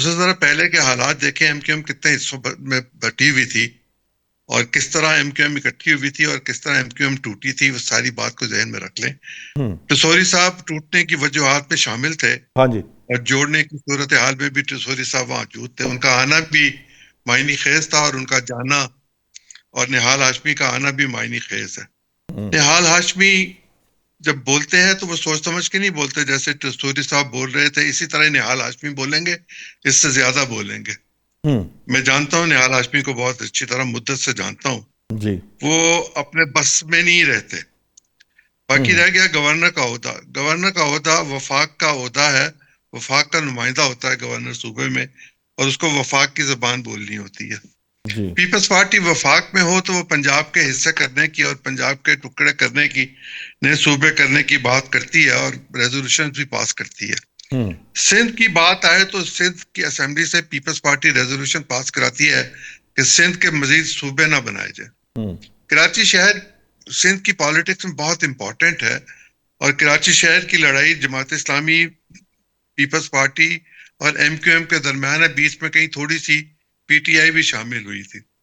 اسے ذرا پہلے کے حالات دیکھیں، ایم کیو ایم کتنے حصوں میں بٹی ہوئی تھی اور کس طرح ایم کیو ایم اکٹھی ہوئی تھی اور کس طرح ایم کیو ایم ٹوٹی تھی، وہ ساری بات کو ذہن میں رکھ لیں. ٹسوری صاحب ٹوٹنے کی وجوہات میں شامل تھے، ہاں جی. اور جوڑنے کی صورتحال میں بھی ٹسوری صاحب موجود تھے. ان کا آنا بھی معنی خیز تھا اور ان کا جانا اور نہال ہاشمی کا آنا بھی معنی خیز ہے. نہال ہاشمی جب بولتے ہیں تو وہ سوچ سمجھ کے نہیں بولتے، جیسے ٹسوری صاحب بول رہے تھے اسی طرح نہال ہاشمی بولیں گے، اس سے زیادہ بولیں گے. میں جانتا ہوں نہال ہاشمی کو بہت اچھی طرح، مدت سے جانتا ہوں. جی. وہ اپنے بس میں نہیں رہتے. باقی رہ گیا گورنر کا عہدہ. گورنر کا عہدہ وفاق کا عہدہ ہے، وفاق کا نمائندہ ہوتا ہے گورنر صوبے میں، اور اس کو وفاق کی زبان بولنی ہوتی ہے. جی. پیپلز پارٹی وفاق میں ہو تو وہ پنجاب کے حصے کرنے کی اور پنجاب کے ٹکڑے کرنے کی، نئے صوبے کرنے کی بات کرتی ہے اور ریزولوشن بھی پاس کرتی ہے. سندھ کی بات آئے تو سندھ کی اسمبلی سے پیپلز پارٹی ریزولوشن پاس کراتی ہے کہ سندھ کے مزید صوبے نہ بنائے جائیں. کراچی شہر سندھ کی پالیٹکس میں بہت امپورٹنٹ ہے، اور کراچی شہر کی لڑائی جماعت اسلامی، پیپلز پارٹی اور ایم کیو ایم کے درمیان ہے. بیچ میں کہیں تھوڑی سی پی ٹی آئی بھی شامل ہوئی تھی.